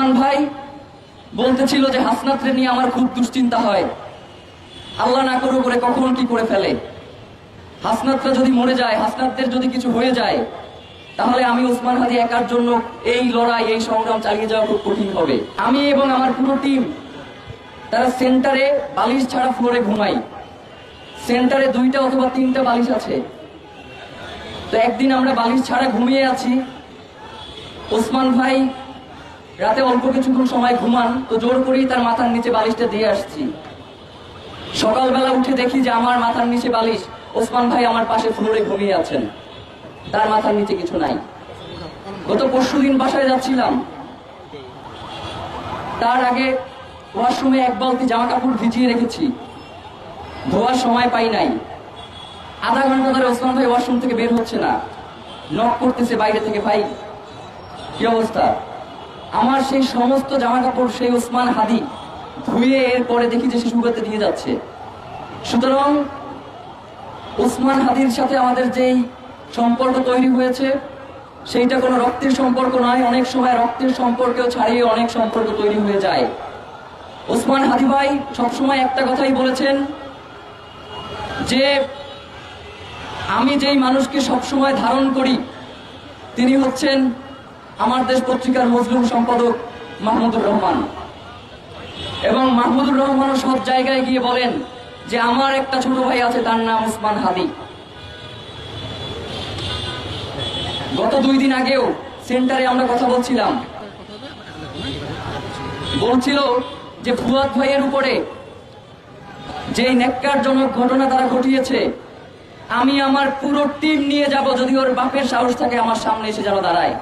ওসমান ভাই বলতেছিল যে হাসনাতরে নিয়ে আমার খুব দুশ্চিন্তা হয়, আল্লাহ না করুক করে কখন কি করে ফেলে। হাসনাতরা যদি মরে যায়, হাসনাতদের যদি কিছু হয়ে যায়, তাহলে আমি ওসমান হাদি একার জন্য এই লড়াই, এই সংগ্রাম চালিয়ে যাওয়া খুব কঠিন হবে। আমি এবং আমার পুরো টিম তারা সেন্টারে বালিশ ছাড়া ফ্লোরে ঘুমাই। সেন্টারে 2টা অথবা 3টা বালিশ আছে। তো একদিন আমরা বালিশ ছাড়া ঘুমিয়ে আছি, ওসমান ভাই রাতে অল্প কিছুক্ষণ সময় ঘুমান, তো জোর করেই তার মাথার নিচে বালিশটা দিয়ে আসছি। সকালবেলা উঠে দেখি যে আমার মাথার নিচে বালিশ, ওসমান ভাই আমার পাশে ফ্লোরে ঘুমিয়ে আছেন, তার মাথার নিচে কিছু নাই। গত পরশুদিন বাসায় যাচ্ছিলাম, তার আগে ওয়াশরুমে 1 বালতি জামা কাপড় ভিজিয়ে রেখেছি, ধোয়ার সময় পাই নাই। আধা ঘন্টা ধরে ওসমান ভাই ওয়াশরুম থেকে বের হচ্ছে না, নক করতেছে বাইরে থেকে, ভাই কি অবস্থা। আমার সেই সমস্ত জামা কাপড় সেই ওসমান হাদি ধুয়ে এরপরে দেখি যে সে শুকাতে দিয়ে যাচ্ছে। সুতরাং ওসমান হাদির সাথে আমাদের যেই সম্পর্ক তৈরি হয়েছে সেইটা কোনো রক্তের সম্পর্ক নয়। অনেক সময় রক্তের সম্পর্কেও ছাড়িয়ে অনেক সম্পর্ক তৈরি হয়ে যায়। ওসমান হাদি ভাই সবসময় একটা কথাই বলেছেন যে আমি যেই মানুষকে সবসময় ধারণ করি তিনি হচ্ছেন আমার দেশ পত্রিকার মজলুম সম্পাদক মাহমুদুর রহমান। এবং মাহমুদুর রহমানও সব জায়গায় গিয়ে বলেন যে আমার একটা ছোট ভাই আছে, তার নাম ওসমান হাদি। গত 2 দিন আগেও সেন্টারে আমরা কথা বলছিলাম, বলছিল যে ফুয়াদ ভাইয়ের উপরে যে ন্যাক্কারজনক ঘটনা তারা ঘটিয়েছে, আমি আমার পুরো টিম নিয়ে যাব যদি ওর বাপের সাহস থাকে আমার সামনে এসে যেন দাঁড়ায়।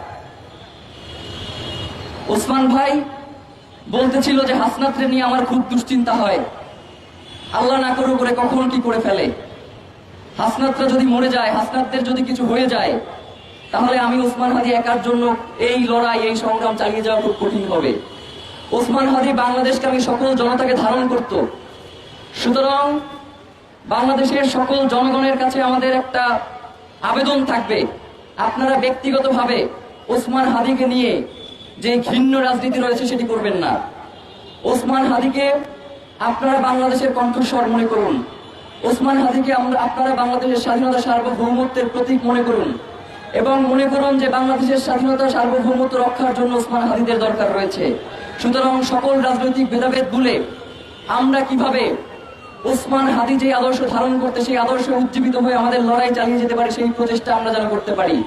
ওসমান ভাই বলতেছিল যে হাসনাতরে নিয়ে আমার খুব দুশ্চিন্তা হয়, আল্লাহ না করুক করে কখন কি করে ফেলে। হাসনাতরা যদি মরে যায়, হাসনাতদের যদি কিছু হয়ে যায়, তাহলে আমি ওসমান হাদি একার জন্য এই লড়াই, এই সংগ্রাম চালিয়ে যাওয়া খুব কঠিন হবে। ওসমান হাদি বাংলাদেশকে আমি সকল জনতাকে ধারণ করত। সুতরাং বাংলাদেশের সকল জনগণের কাছে আমাদের একটা আবেদন থাকবে, আপনারা ব্যক্তিগতভাবে ওসমান হাদিকে নিয়ে যে ঘৃণ্য রাজনীতি রয়েছে সেটি করবেন না। ওসমান হাদিকে আপনারা বাংলাদেশের কণ্ঠস্বর মনে করুন। ওসমান হাদিকে আপনারা বাংলাদেশের স্বাধীনতা সার্বভৌমত্বের প্রতীক মনে করুন, এবং মনে করুন যে বাংলাদেশের স্বাধীনতা সার্বভৌমত্ব রক্ষার জন্য ওসমান হাদিদের দরকার রয়েছে। সুতরাং সকল রাজনৈতিক ভেদাভেদ ভুলে আমরা কিভাবে ওসমান হাদি যে আদর্শ ধারণ করতে, সেই আদর্শ উজ্জীবিত হয়ে আমাদের লড়াই চালিয়ে যেতে পারি, সেই প্রচেষ্টা আমরা যেন করতে পারি।